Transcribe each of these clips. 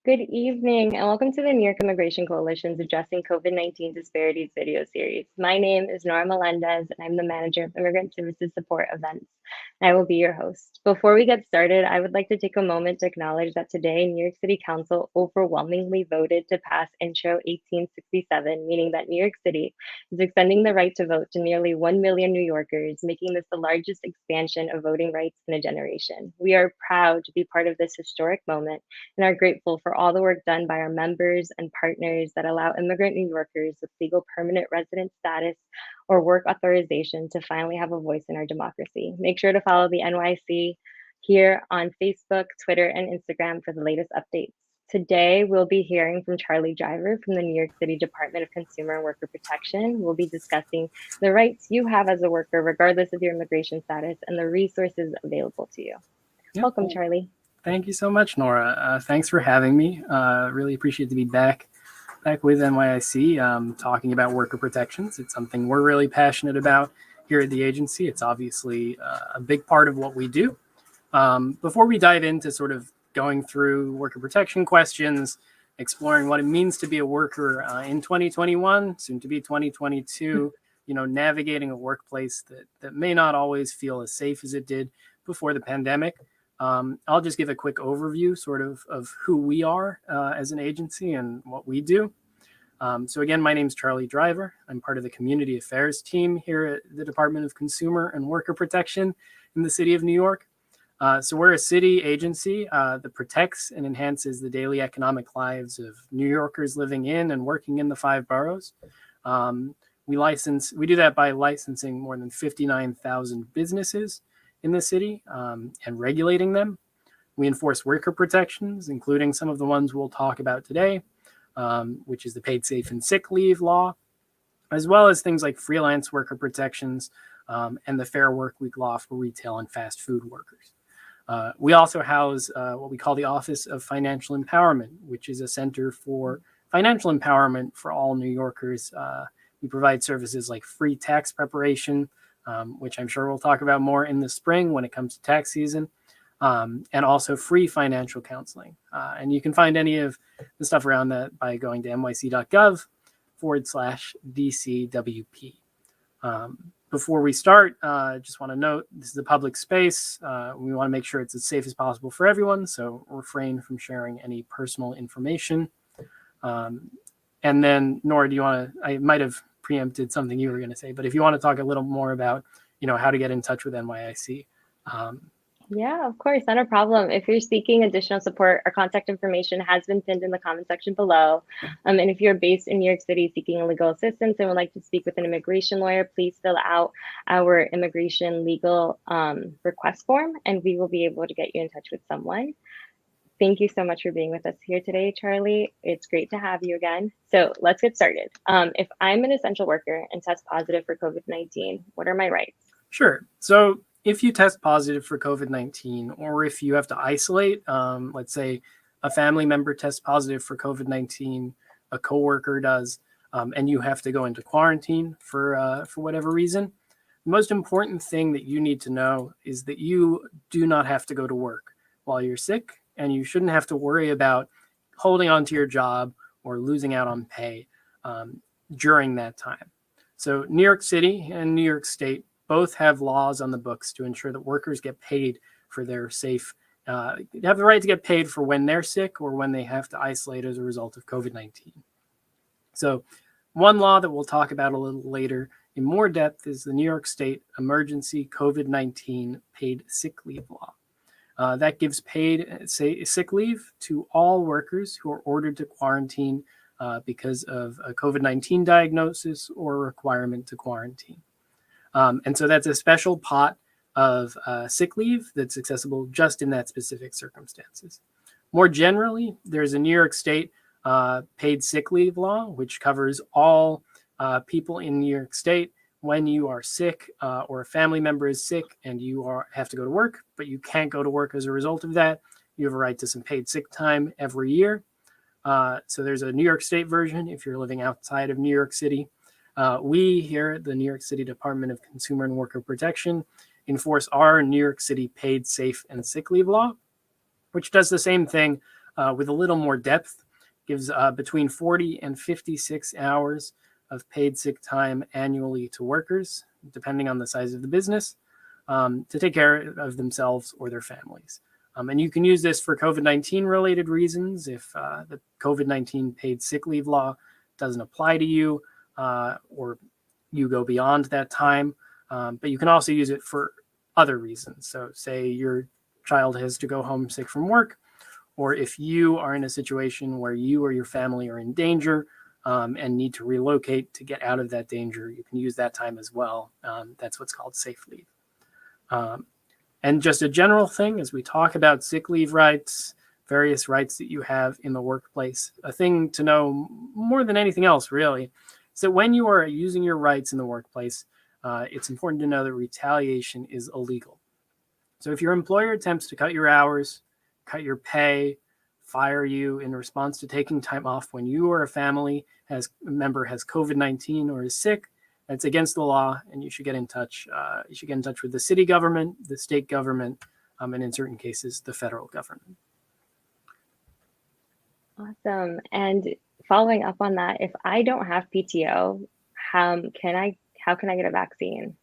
Good evening, and welcome to the New York Immigration Coalition's Addressing COVID-19 Disparities video series. My name is Nora Melendez, and I'm the manager of Immigrant Services Support Events, and I will be your host. Before we get started, I would like to take a moment to acknowledge that today, New York City Council overwhelmingly voted to pass Intro 1867, meaning that New York City is extending the right to vote to nearly 1 million New Yorkers, making this the largest expansion of voting rights in a generation. We are proud to be part of this historic moment and are grateful for all the work done by our members and partners that allow immigrant New Yorkers with legal permanent resident status or work authorization to finally have a voice in our democracy. Make sure to follow the NYC here on Facebook, Twitter, and Instagram for the latest updates. Today, we'll be hearing from Charlie Driver from the New York City Department of Consumer and Worker Protection. We'll be discussing the rights you have as a worker, regardless of your immigration status, and the resources available to you. Yep. Welcome, Charlie. Thank you so much, Nora. Thanks for having me. Really appreciate to be back with NYIC talking about worker protections. It's something we're really passionate about here at the agency. It's obviously a big part of what we do. Before we dive into sort of going through worker protection questions, exploring what it means to be a worker in 2021, soon to be 2022, navigating a workplace that may not always feel as safe as it did before the pandemic. I'll just give a quick overview sort of who we are as an agency and what we do. So again, my name's Charlie Driver. I'm part of the community affairs team here at the Department of Consumer and Worker Protection in the city of New York. So we're a city agency that protects and enhances the daily economic lives of New Yorkers living in and working in the 5 boroughs. We do that by licensing more than 59,000 businesses in the city and regulating them. We enforce worker protections, including some of the ones we'll talk about today, which is the paid safe and sick leave law, as well as things like freelance worker protections and the Fair Work Week law for retail and fast food workers. We also house what we call the Office of Financial Empowerment, which is a center for financial empowerment for all New Yorkers. We provide services like free tax preparation, which I'm sure we'll talk about more in the spring when it comes to tax season, and also free financial counseling. And you can find any of the stuff around that by going to nyc.gov/DCWP. Before we start, just want to note, this is a public space. We want to make sure it's as safe as possible for everyone, so refrain from sharing any personal information. And then, Nora, I might have preempted something you were going to say, but if you want to talk a little more about, how to get in touch with NYIC. Yeah, of course, not a problem. If you're seeking additional support, our contact information has been pinned in the comment section below. And if you're based in New York City seeking legal assistance and would like to speak with an immigration lawyer, please fill out our immigration legal request form, and we will be able to get you in touch with someone. Thank you so much for being with us here today, Charlie. It's great to have you again. So let's get started. If I'm an essential worker and test positive for COVID-19, what are my rights? Sure. So if you test positive for COVID-19, or if you have to isolate, let's say a family member tests positive for COVID-19, a coworker does, and you have to go into quarantine for whatever reason, the most important thing that you need to know is that you do not have to go to work while you're sick, and you shouldn't have to worry about holding on to your job or losing out on pay during that time. So New York City and New York State both have laws on the books to ensure that workers get paid for their they have the right to get paid for when they're sick or when they have to isolate as a result of COVID-19. So one law that we'll talk about a little later in more depth is the New York State Emergency COVID-19 Paid Sick Leave Law. That gives paid sick leave to all workers who are ordered to quarantine because of a COVID-19 diagnosis or requirement to quarantine. And so that's a special pot of sick leave that's accessible just in that specific circumstances. More generally, there's a New York State paid sick leave law, which covers all people in New York State. When you are sick or a family member is sick and you have to go to work, but you can't go to work as a result of that, you have a right to some paid sick time every year. So there's a New York State version if you're living outside of New York City. We here at the New York City Department of Consumer and Worker Protection enforce our New York City paid safe and sick leave law, which does the same thing with a little more depth, gives between 40 and 56 hours of paid sick time annually to workers, depending on the size of the business, to take care of themselves or their families. And you can use this for COVID-19 related reasons. If the COVID-19 paid sick leave law doesn't apply to you, or you go beyond that time, but you can also use it for other reasons. So say your child has to go home sick from work, or if you are in a situation where you or your family are in danger and need to relocate to get out of that danger, you can use that time as well. That's what's called safe leave. And just a general thing, as we talk about sick leave rights, various rights that you have in the workplace, a thing to know more than anything else, really, is that when you are using your rights in the workplace, it's important to know that retaliation is illegal. So if your employer attempts to cut your hours, cut your pay, fire you in response to taking time off when you or a member has COVID-19 or is sick, that's against the law, and you should get in touch. You should get in touch with the city government, the state government, and in certain cases, the federal government. Awesome. And following up on that, if I don't have PTO, how can I get a vaccine?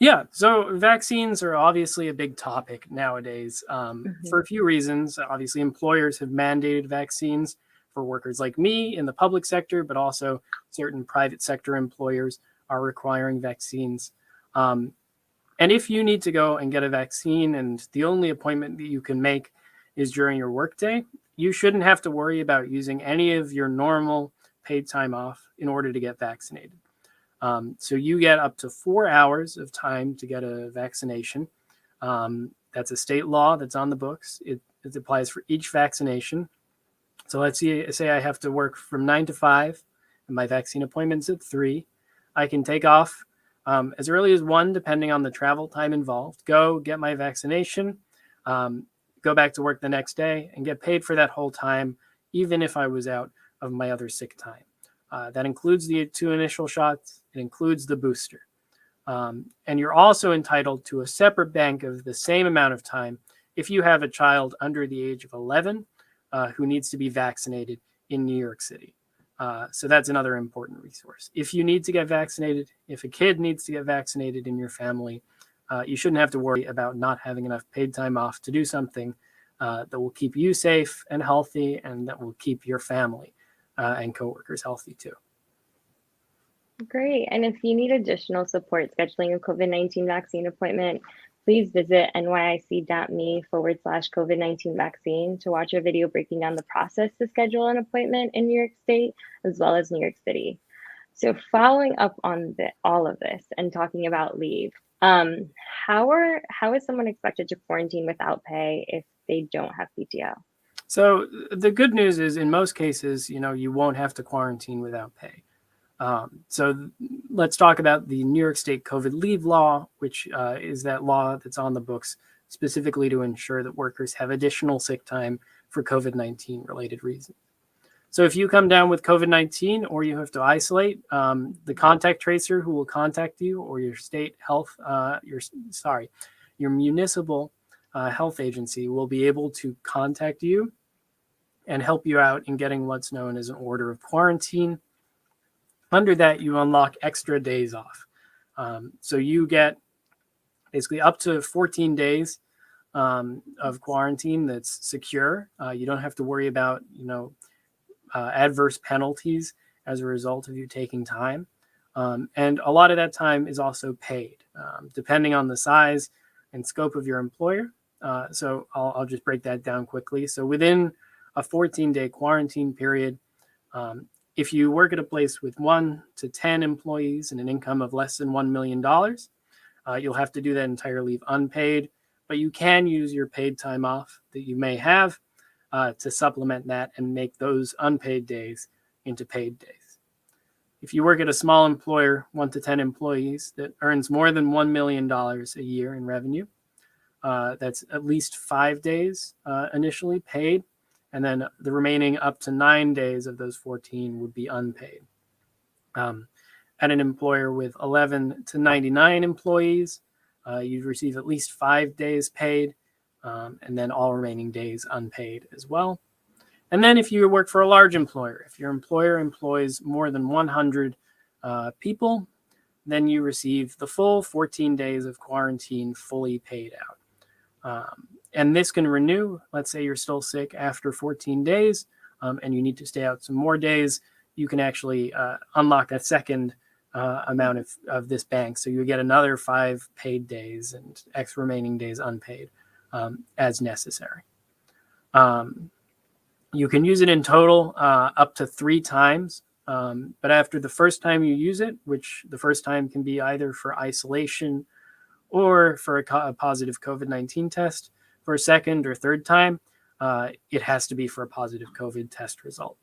Yeah, so vaccines are obviously a big topic nowadays for a few reasons. Obviously, employers have mandated vaccines for workers like me in the public sector, but also certain private sector employers are requiring vaccines. And if you need to go and get a vaccine and the only appointment that you can make is during your workday, you shouldn't have to worry about using any of your normal paid time off in order to get vaccinated. So you get up to 4 hours of time to get a vaccination. That's a state law that's on the books. It applies for each vaccination. So let's say I have to work from 9 to 5 and my vaccine appointment's at 3. I can take off as early as 1, depending on the travel time involved, go get my vaccination, go back to work the next day and get paid for that whole time, even if I was out of my other sick time. That includes the 2 initial shots. It includes the booster. And you're also entitled to a separate bank of the same amount of time if you have a child under the age of 11 who needs to be vaccinated in New York City. So that's another important resource. If you need to get vaccinated, if a kid needs to get vaccinated in your family, you shouldn't have to worry about not having enough paid time off to do something that will keep you safe and healthy and that will keep your family and coworkers healthy too. Great. And if you need additional support scheduling a COVID-19 vaccine appointment, please visit nyc.me/COVID-19 vaccine to watch a video breaking down the process to schedule an appointment in New York State, as well as New York City. So following up on all of this and talking about leave, how is someone expected to quarantine without pay if they don't have PTO? So the good news is in most cases, you won't have to quarantine without pay. So let's talk about the New York State COVID leave law, which is that law that's on the books specifically to ensure that workers have additional sick time for COVID-19 related reasons. So if you come down with COVID-19 or you have to isolate, the contact tracer who will contact you or your state health, your municipal health agency will be able to contact you and help you out in getting what's known as an order of quarantine. Under that, you unlock extra days off. So you get basically up to 14 days of quarantine that's secure. You don't have to worry about, adverse penalties as a result of you taking time. And a lot of that time is also paid, depending on the size and scope of your employer. So I'll just break that down quickly. So within a 14-day quarantine period, if you work at a place with 1 to 10 employees and an income of less than $1 million, you'll have to do that entire leave unpaid, but you can use your paid time off that you may have to supplement that and make those unpaid days into paid days. If you work at a small employer, 1 to 10 employees that earns more than $1 million a year in revenue, that's at least 5 days initially paid. And then the remaining up to 9 days of those 14 would be unpaid. At an employer with 11 to 99 employees, you'd receive at least 5 days paid, and then all remaining days unpaid as well. And then if you work for a large employer, if your employer employs more than 100 people, then you receive the full 14 days of quarantine fully paid out. And this can renew. Let's say you're still sick after 14 days and you need to stay out some more days. You can actually unlock a second amount of this bank. So you get another 5 paid days and X remaining days unpaid as necessary. You can use it in total up to 3 times. But after the first time you use it, which the first time can be either for isolation or for a positive COVID-19 test, for a second or third time, it has to be for a positive COVID test result.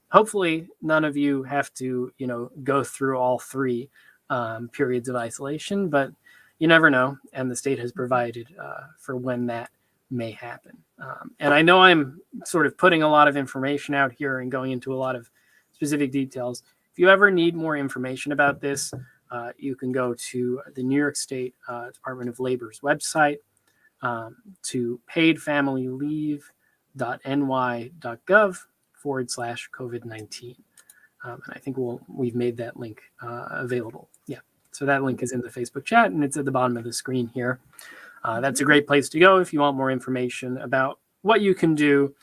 Hopefully, none of you have to, go through all 3 periods of isolation, but you never know. And the state has provided for when that may happen. And I know I'm sort of putting a lot of information out here and going into a lot of specific details. If you ever need more information about this, you can go to the New York State Department of Labor's website, to paidfamilyleave.ny.gov/COVID-19. And I think we've made that link available. Yeah. So that link is in the Facebook chat and it's at the bottom of the screen here. That's a great place to go if you want more information about what you can do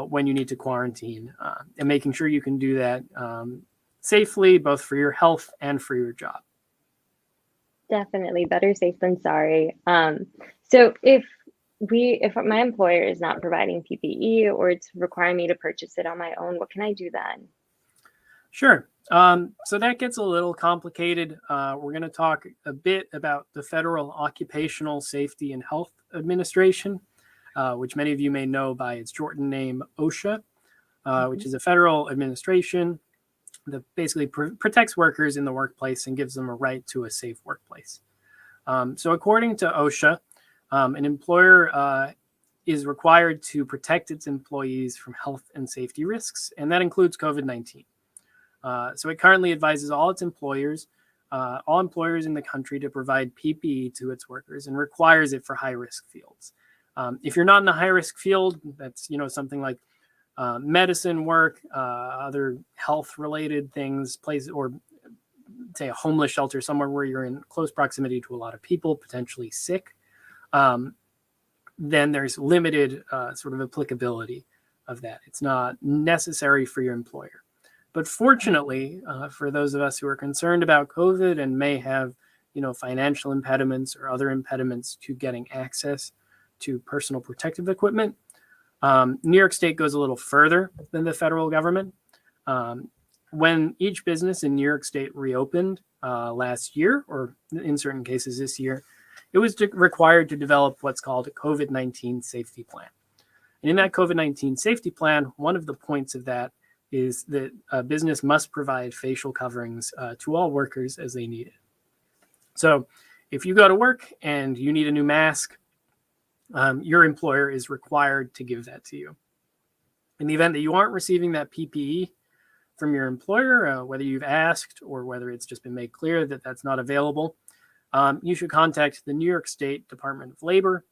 when you need to quarantine and making sure you can do that safely, both for your health and for your job. Definitely better safe than sorry. So if my employer is not providing PPE or it's requiring me to purchase it on my own, what can I do then? Sure. So that gets a little complicated. We're going to talk a bit about the Federal Occupational Safety and Health Administration, which many of you may know by its shortened name, OSHA, which is a federal administration that basically protects workers in the workplace and gives them a right to a safe workplace. So according to OSHA, an employer is required to protect its employees from health and safety risks, and that includes COVID-19. So it currently advises all employers in the country to provide PPE to its workers and requires it for high-risk fields. If you're not in a high-risk field, that's something like medicine work, other health-related things, places, or say a homeless shelter, somewhere where you're in close proximity to a lot of people, potentially sick, then there's limited sort of applicability of that. It's not necessary for your employer. But fortunately, for those of us who are concerned about COVID and may have, financial impediments or other impediments to getting access to personal protective equipment, New York State goes a little further than the federal government. When each business in New York State reopened last year, or in certain cases this year, it was required to develop what's called a COVID-19 safety plan. And in that COVID-19 safety plan, one of the points of that is that a business must provide facial coverings to all workers as they need it. So if you go to work and you need a new mask, your employer is required to give that to you. In the event that you aren't receiving that PPE from your employer, whether you've asked or whether it's just been made clear that that's not available, you should contact the New York State Department of Labor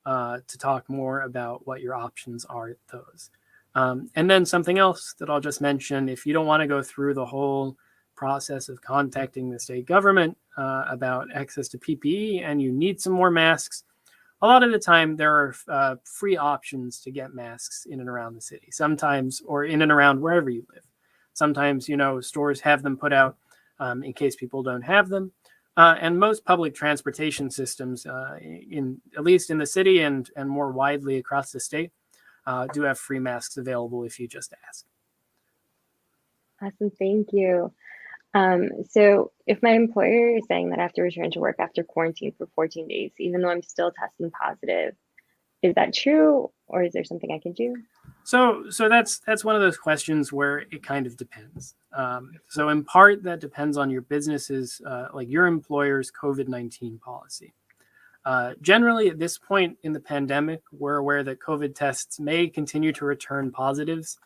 to talk more about what your options are at those. And then something else that I'll just mention, if you don't want to go through the whole process of contacting the state government about access to PPE and you need some more masks, a lot of the time there are free options to get masks in and around the city, sometimes, or in and around wherever you live. Sometimes, stores have them put out in case people don't have them. And most public transportation systems, at least in the city and more widely across the state, do have free masks available if you just ask. Awesome, thank you. So if my employer is saying that I have to return to work after quarantine for 14 days, even though I'm still testing positive, is that true, or is there something I can do? So that's one of those questions where it kind of depends. So in part, that depends on your business's, like your employer's COVID-19 policy. Generally, at this point in the pandemic, we're aware that COVID tests may continue to return positives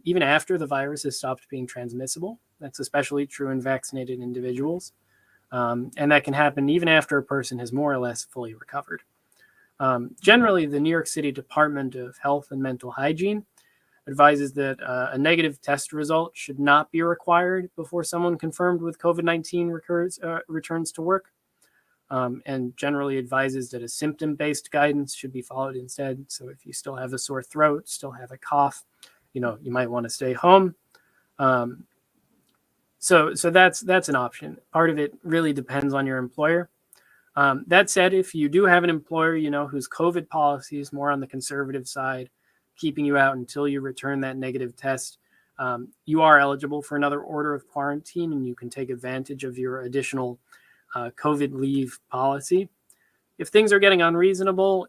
even after the virus has stopped being transmissible. That's especially true in vaccinated individuals. And that can happen even after a person has more or less fully recovered. Generally, the New York City Department of Health and Mental Hygiene advises that a negative test result should not be required before someone confirmed with COVID-19 returns to work, and generally advises that a symptom-based guidance should be followed instead. So if you still have a sore throat, still have a cough, you might want to stay home. So that's an option. Part of it really depends on your employer. That said, if you do have an employer, whose COVID policy is more on the conservative side, keeping you out until you return that negative test, you are eligible for another order of quarantine, and you can take advantage of your additional COVID leave policy. If things are getting unreasonable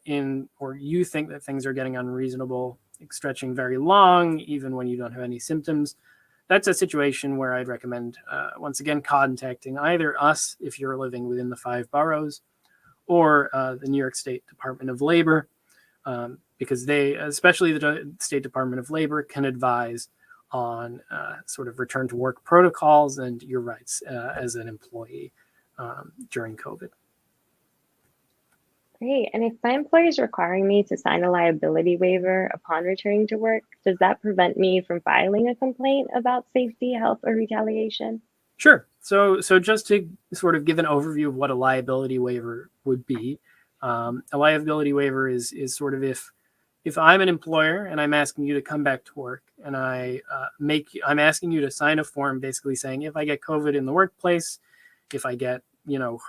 or you think that things are getting unreasonable, stretching very long, even when you don't have any symptoms, that's a situation where I'd recommend, once again, contacting either us if you're living within the 5 boroughs, or the New York State Department of Labor, because they, especially the State Department of Labor, can advise on sort of return to work protocols and your rights as an employee during COVID. Great. And if my employer is requiring me to sign a liability waiver upon returning to work, does that prevent me from filing a complaint about safety, health, or retaliation? Sure. So just to sort of give an overview of what a liability waiver would be, a liability waiver is sort of if I'm an employer and I'm asking you to come back to work, and I'm asking you to sign a form basically saying, if I get COVID in the workplace, if I get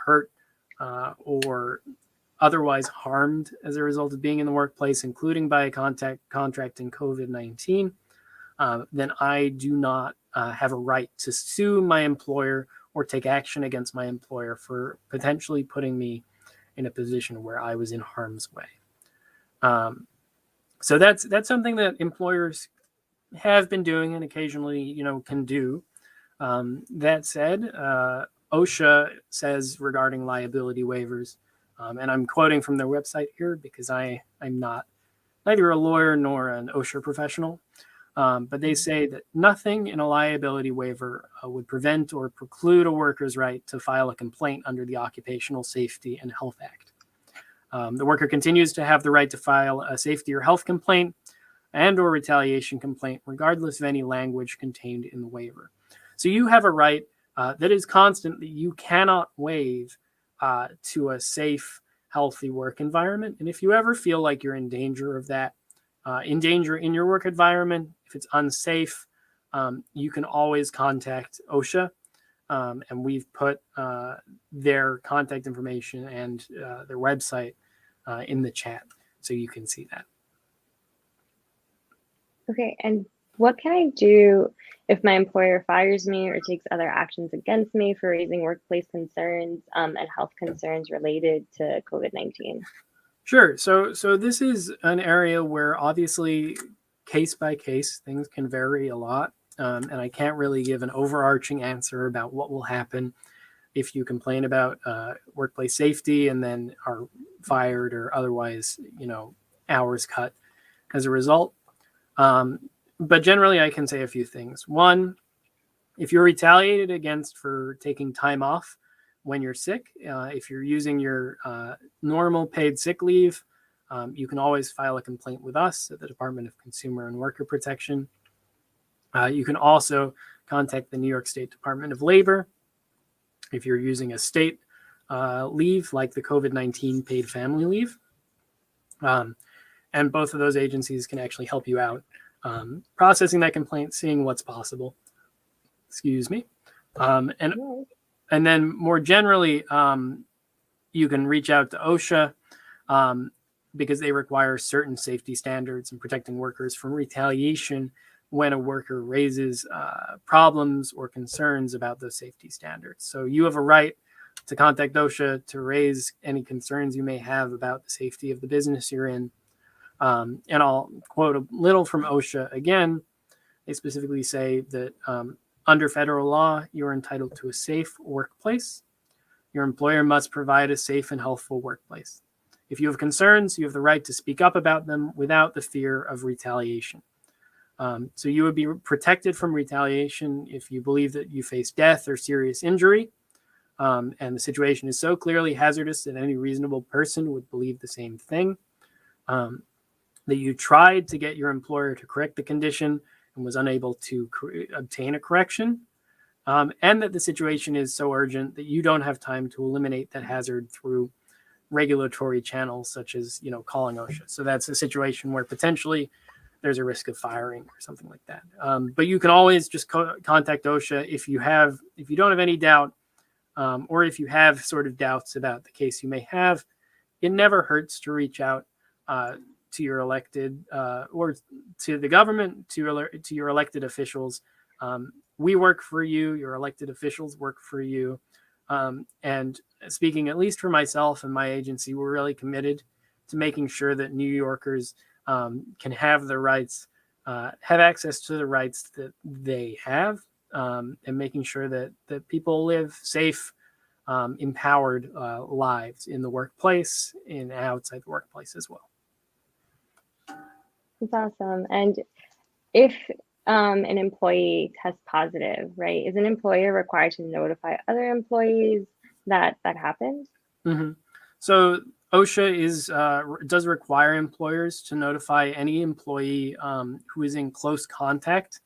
hurt or otherwise harmed as a result of being in the workplace, including by contracting COVID-19, then I do not have a right to sue my employer or take action against my employer for potentially putting me in a position where I was in harm's way. So that's something that employers have been doing and occasionally, can do. That said, OSHA says regarding liability waivers, and I'm quoting from their website here because I'm not neither a lawyer nor an OSHA professional, but they say that nothing in a liability waiver would prevent or preclude a worker's right to file a complaint under the Occupational Safety and Health Act. The worker continues to have the right to file a safety or health complaint and or retaliation complaint, regardless of any language contained in the waiver. So you have a right that is constant that you cannot waive to a safe, healthy work environment. And if you ever feel like you're in danger of that, in danger in your work environment, if it's unsafe, you can always contact OSHA. And we've put their contact information and their website in the chat, so you can see that. Okay, and what can I do if my employer fires me or takes other actions against me for raising workplace concerns and health concerns related to COVID-19? Sure. So this is an area where obviously case by case things can vary a lot, and I can't really give an overarching answer about what will happen if you complain about workplace safety and then are fired or otherwise, hours cut as a result. But generally, I can say a few things. One, if you're retaliated against for taking time off when you're sick, if you're using your normal paid sick leave, you can always file a complaint with us at the Department of Consumer and Worker Protection. You can also contact the New York State Department of Labor if you're using a state leave like the COVID-19 paid family leave. And both of those agencies can actually help you out processing that complaint, seeing what's possible. Excuse me. And then more generally, you can reach out to OSHA because they require certain safety standards in protecting workers from retaliation when a worker raises problems or concerns about those safety standards. So you have a right to contact OSHA to raise any concerns you may have about the safety of the business you're in. And I'll quote a little from OSHA again. They specifically say that under federal law, you are entitled to a safe workplace. Your employer must provide a safe and healthful workplace. If you have concerns, you have the right to speak up about them without the fear of retaliation. So you would be protected from retaliation if you believe that you face death or serious injury, and the situation is so clearly hazardous that any reasonable person would believe the same thing. that you tried to get your employer to correct the condition and was unable to obtain a correction, and that the situation is so urgent that you don't have time to eliminate that hazard through regulatory channels such as, calling OSHA. So that's a situation where potentially there's a risk of firing or something like that. But you can always just contact OSHA if you don't have any doubt, or if you have sort of doubts about the case you may have. It never hurts to reach out to your elected or to the government, to your elected officials. We work for you. Your elected officials work for you. And speaking at least for myself and my agency, we're really committed to making sure that New Yorkers can have the rights, have access to the rights that they have, and making sure that people live safe, empowered lives in the workplace and outside the workplace as well. That's awesome. And if an employee tests positive, right, is an employer required to notify other employees that happened? Mm-hmm. So OSHA does require employers to notify any employee who is in close contact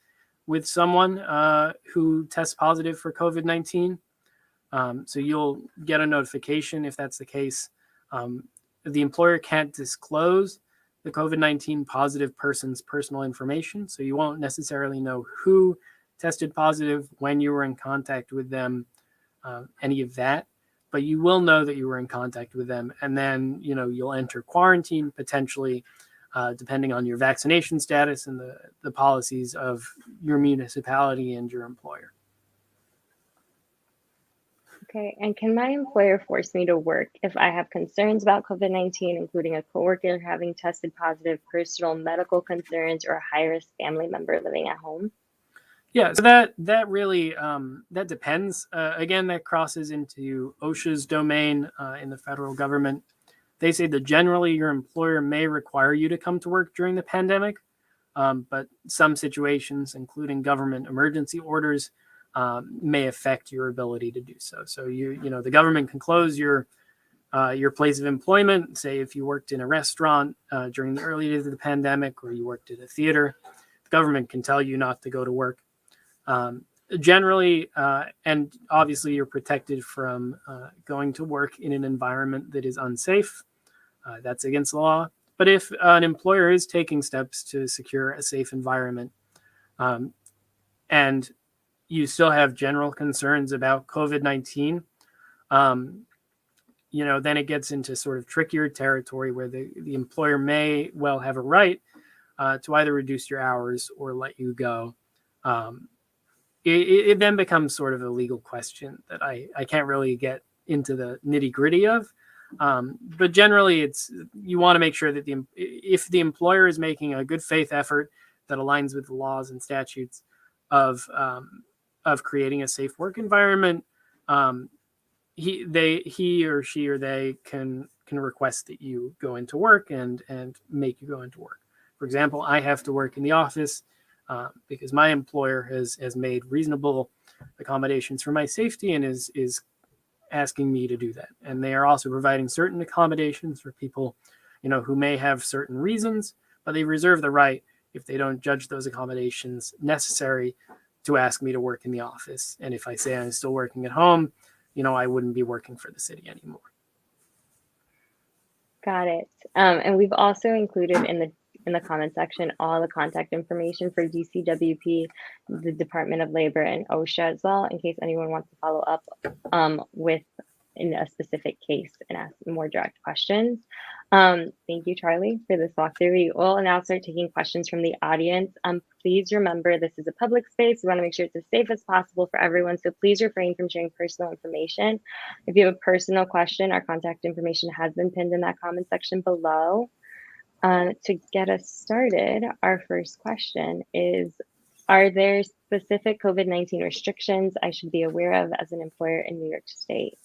with someone who tests positive for COVID-19. So you'll get a notification if that's the case. The employer can't disclose the COVID-19 positive person's personal information, so you won't necessarily know who tested positive, when you were in contact with them, any of that. But you will know that you were in contact with them, and then you'll enter quarantine potentially, depending on your vaccination status and the policies of your municipality and your employer. Okay, and can my employer force me to work if I have concerns about COVID-19, including a coworker having tested positive, personal medical concerns, or a high-risk family member living at home? Yeah, so that really that depends. Again, that crosses into OSHA's domain in the federal government. They say that generally your employer may require you to come to work during the pandemic, but some situations, including government emergency orders, may affect your ability to do so. So the government can close your place of employment. Say if you worked in a restaurant during the early days of the pandemic, or you worked at a theater, the government can tell you not to go to work. Generally, and obviously you're protected from going to work in an environment that is unsafe. That's against the law. But if an employer is taking steps to secure a safe environment, and you still have general concerns about COVID-19, then it gets into sort of trickier territory where the employer may well have a right to either reduce your hours or let you go. It then becomes sort of a legal question that I can't really get into the nitty gritty of. But generally, you want to make sure that if the employer is making a good faith effort that aligns with the laws and statutes of creating a safe work environment, he or she or they can request that you go into work and make you go into work. For example, I have to work in the office because my employer has made reasonable accommodations for my safety and is asking me to do that. And they are also providing certain accommodations for people, who may have certain reasons, but they reserve the right, if they don't judge those accommodations necessary, to ask me to work in the office. And if I say I'm still working at home, I wouldn't be working for the city anymore. Got it. And we've also included in the comment section all the contact information for DCWP, the Department of Labor, and OSHA as well, in case anyone wants to follow up with in a specific case and ask more direct questions. Thank you, Charlie, for this walkthrough. We will now start taking questions from the audience. Please remember, this is a public space. We want to make sure it's as safe as possible for everyone, so please refrain from sharing personal information. If you have a personal question, our contact information has been pinned in that comment section below. To get us started, our first question is, are there specific COVID-19 restrictions I should be aware of as an employer in New York State?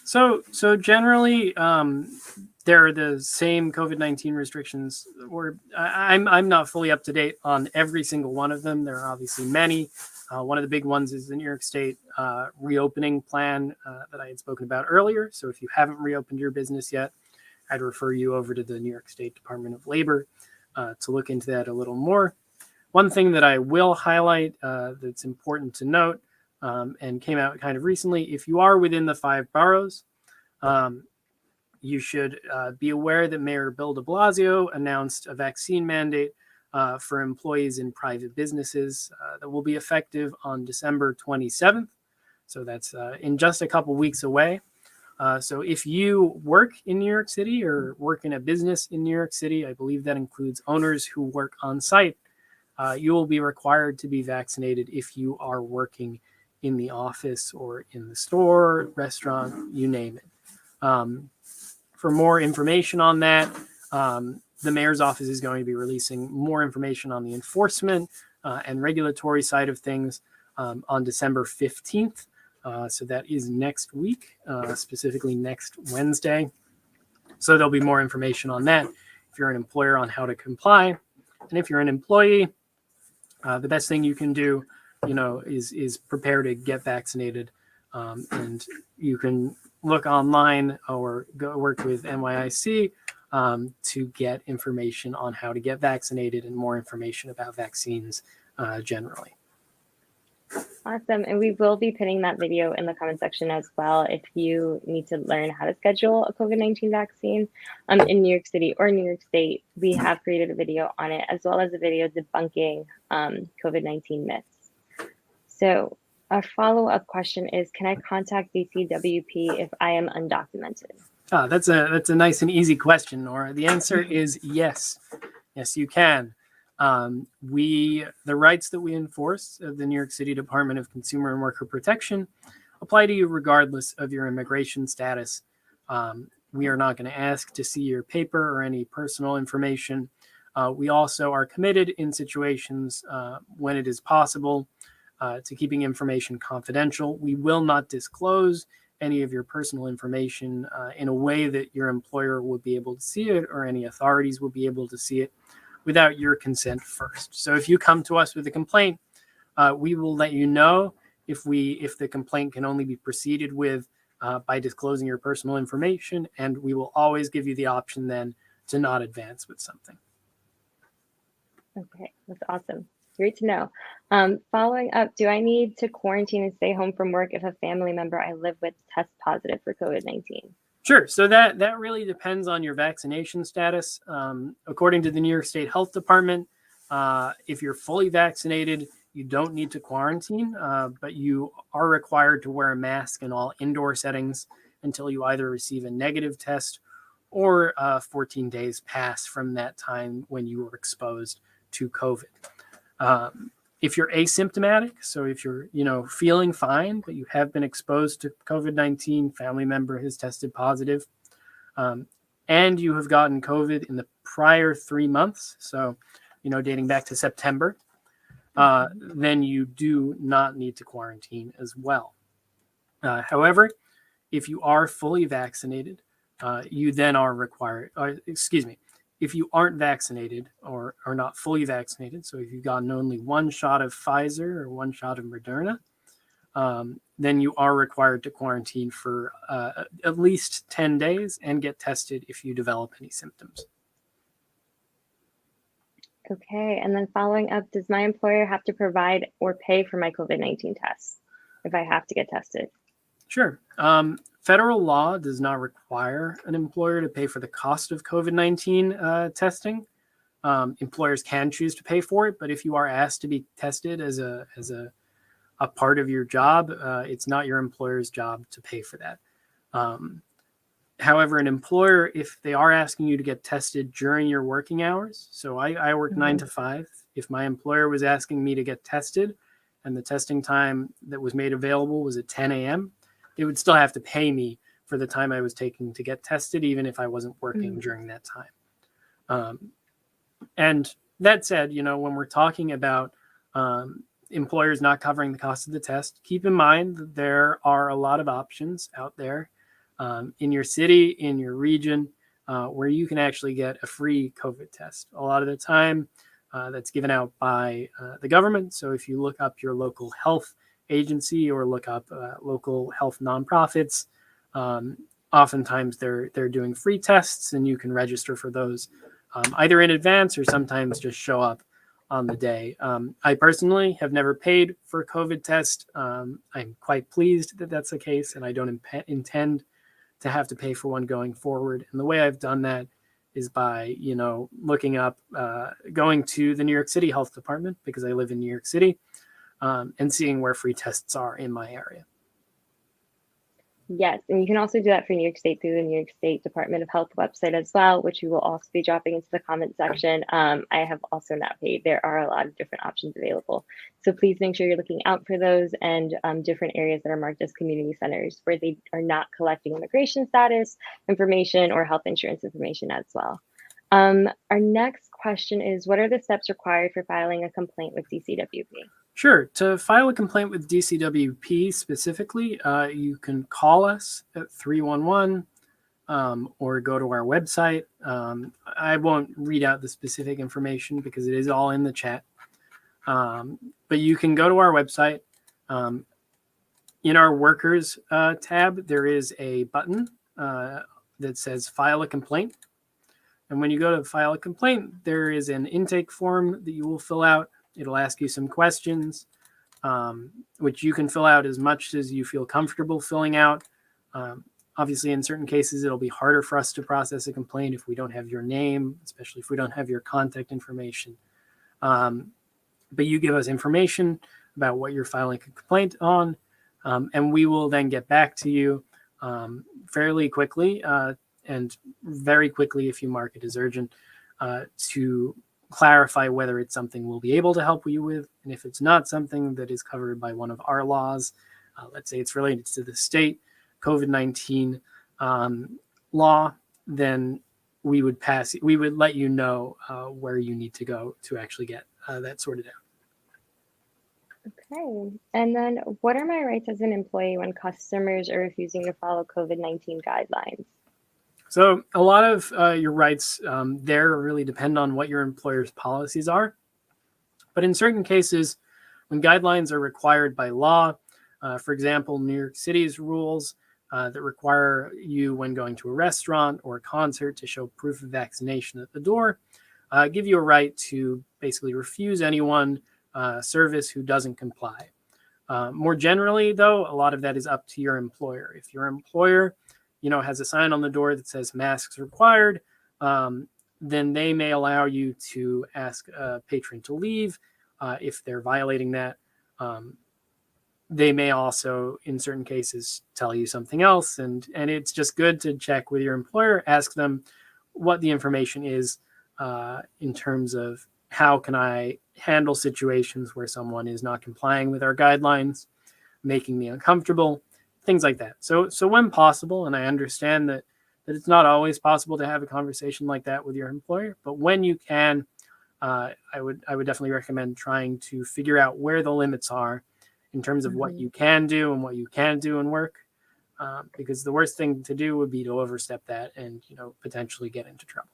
So generally, there are the same COVID-19 restrictions, or I'm not fully up to date on every single one of them. There are obviously many. One of the big ones is the New York State reopening plan that I had spoken about earlier. So if you haven't reopened your business yet, I'd refer you over to the New York State Department of Labor. to look into that a little more. One thing that I will highlight that's important to note and came out kind of recently, if you are within the 5 boroughs, you should be aware that Mayor Bill de Blasio announced a vaccine mandate for employees in private businesses that will be effective on December 27th. So that's in just a couple weeks away. So if you work in New York City or work in a business in New York City, I believe that includes owners who work on site, you will be required to be vaccinated if you are working in the office or in the store, restaurant, you name it. For more information on that, the mayor's office is going to be releasing more information on the enforcement and regulatory side of things on December 15th. So that is next week, specifically next Wednesday. So there'll be more information on that if you're an employer on how to comply. And if you're an employee, the best thing you can do, is prepare to get vaccinated. And you can look online or go work with NYIC to get information on how to get vaccinated and more information about vaccines generally. Awesome. And we will be putting that video in the comment section as well if you need to learn how to schedule a COVID-19 vaccine in New York City or New York State. We have created a video on it, as well as a video debunking COVID-19 myths. So a follow-up question is, can I contact DCWP if I am undocumented? That's a nice and easy question, Nora. The answer is yes. Yes, you can. The rights that we enforce of the New York City Department of Consumer and Worker Protection apply to you regardless of your immigration status. We are not going to ask to see your paper or any personal information. We also are committed in situations when it is possible to keeping information confidential. We will not disclose any of your personal information in a way that your employer will be able to see it or any authorities will be able to see it without your consent first. So if you come to us with a complaint, we will let you know if the complaint can only be proceeded with by disclosing your personal information, and we will always give you the option then to not advance with something. Okay, that's awesome. Great to know. Following up, do I need to quarantine and stay home from work if a family member I live with tests positive for COVID-19? Sure. So that really depends on your vaccination status. According to the New York State Health Department, if you're fully vaccinated, you don't need to quarantine, but you are required to wear a mask in all indoor settings until you either receive a negative test or 14 days pass from that time when you were exposed to COVID. If you're asymptomatic, so if you're, feeling fine, but you have been exposed to COVID-19, family member has tested positive, and you have gotten COVID in the prior 3 months, so, dating back to September, then you do not need to quarantine as well. However, if you are fully vaccinated, you then are required, if you aren't vaccinated or are not fully vaccinated, so if you've gotten only one shot of Pfizer or one shot of Moderna, then you are required to quarantine for at least 10 days and get tested if you develop any symptoms. Okay, and then following up, does my employer have to provide or pay for my COVID-19 tests if I have to get tested? Sure. Federal law does not require an employer to pay for the cost of COVID-19 testing. Employers can choose to pay for it, but if you are asked to be tested as a part of your job, it's not your employer's job to pay for that. However, an employer, if they are asking you to get tested during your working hours, so I work 9 to 5. If my employer was asking me to get tested and the testing time that was made available was at 10 a.m., they would still have to pay me for the time I was taking to get tested, even if I wasn't working during that time. And that said, when we're talking about employers not covering the cost of the test, keep in mind that there are a lot of options out there in your city, in your region, where you can actually get a free COVID test. A lot of the time that's given out by the government. So if you look up your local health agency or look up local health nonprofits, oftentimes they're doing free tests and you can register for those either in advance or sometimes just show up on the day. I personally have never paid for a COVID test. I'm quite pleased that that's the case, and I don't intend to have to pay for one going forward. And the way I've done that is by, looking up, going to the New York City Health Department because I live in New York City, and seeing where free tests are in my area. Yes, and you can also do that for New York State through the New York State Department of Health website as well, which we will also be dropping into the comment section. I have also not paid. There are a lot of different options available. So please make sure you're looking out for those and different areas that are marked as community centers where they are not collecting immigration status information or health insurance information as well. Our next question is, what are the steps required for filing a complaint with DCWP? Sure. To file a complaint with DCWP specifically, you can call us at 311 or go to our website. I won't read out the specific information because it is all in the chat. But you can go to our website. In our workers tab, there is a button that says file a complaint. And when you go to file a complaint, there is an intake form that you will fill out. It'll ask you some questions, which you can fill out as much as you feel comfortable filling out. Obviously, in certain cases, it'll be harder for us to process a complaint if we don't have your name, especially if we don't have your contact information. But you give us information about what you're filing a complaint on, and we will then get back to you fairly quickly and very quickly if you mark it as urgent to clarify whether it's something we'll be able to help you with. And if it's not something that is covered by one of our laws, let's say it's related to the state COVID-19 law, then we would let you know where you need to go to actually get that sorted out. Okay. And then what are my rights as an employee when customers are refusing to follow COVID-19 guidelines? So a lot of your rights there really depend on what your employer's policies are. But in certain cases, when guidelines are required by law, for example, New York City's rules that require you when going to a restaurant or a concert to show proof of vaccination at the door, give you a right to basically refuse anyone service who doesn't comply. More generally, though, a lot of that is up to your employer. If your employer has a sign on the door that says masks required, then they may allow you to ask a patron to leave if they're violating that. They may also, in certain cases, tell you something else. And it's just good to check with your employer, ask them what the information is in terms of how can I handle situations where someone is not complying with our guidelines, making me uncomfortable, things like that. So when possible, and I understand that it's not always possible to have a conversation like that with your employer, but when you can, I would definitely recommend trying to figure out where the limits are in terms of what you can do and what you can't do in work, because the worst thing to do would be to overstep that and potentially get into trouble.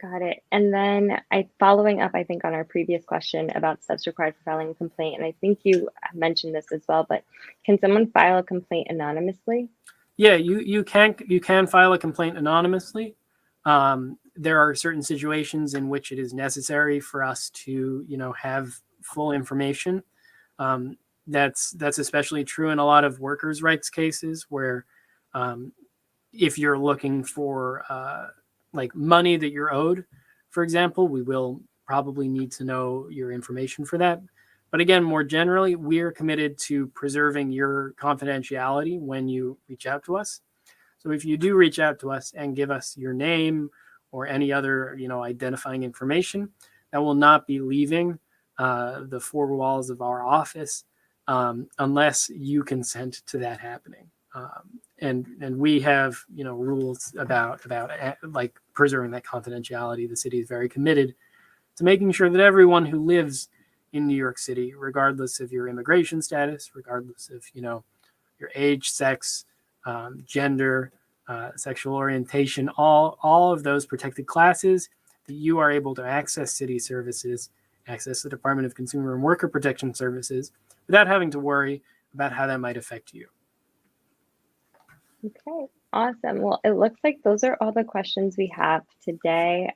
Got it. And then following up, I think, on our previous question about steps required for filing a complaint, and I think you mentioned this as well, but can someone file a complaint anonymously? Yeah, you can file a complaint anonymously. There are certain situations in which it is necessary for us to have full information. That's especially true in a lot of workers' rights cases where if you're looking for like money that you're owed, for example, we will probably need to know your information for that. But again, more generally, we're committed to preserving your confidentiality when you reach out to us. So if you do reach out to us and give us your name or any other, identifying information, that will not be leaving the four walls of our office unless you consent to that happening. And we have rules about like preserving that confidentiality. The city is very committed to making sure that everyone who lives in New York City, regardless of your immigration status, regardless of your age, sex, gender, sexual orientation, all of those protected classes, that you are able to access city services, access the Department of Consumer and Worker Protection Services without having to worry about how that might affect you. Okay. Awesome. Well, it looks like those are all the questions we have today.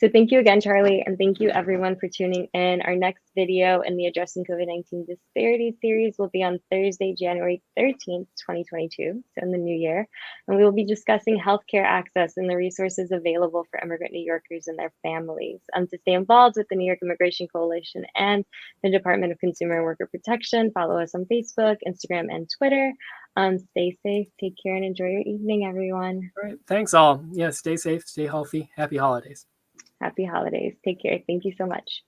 So thank you again, Charlie, and thank you everyone for tuning in. Our next video in the Addressing COVID-19 Disparities series will be on Thursday, January 13th, 2022, so in the new year. And we will be discussing healthcare access and the resources available for immigrant New Yorkers and their families. To stay involved with the New York Immigration Coalition and the Department of Consumer and Worker Protection, follow us on Facebook, Instagram, and Twitter. Stay safe, take care, and enjoy your evening, everyone. All right. Thanks all. Yeah, stay safe, stay healthy. Happy holidays. Happy holidays. Take care. Thank you so much.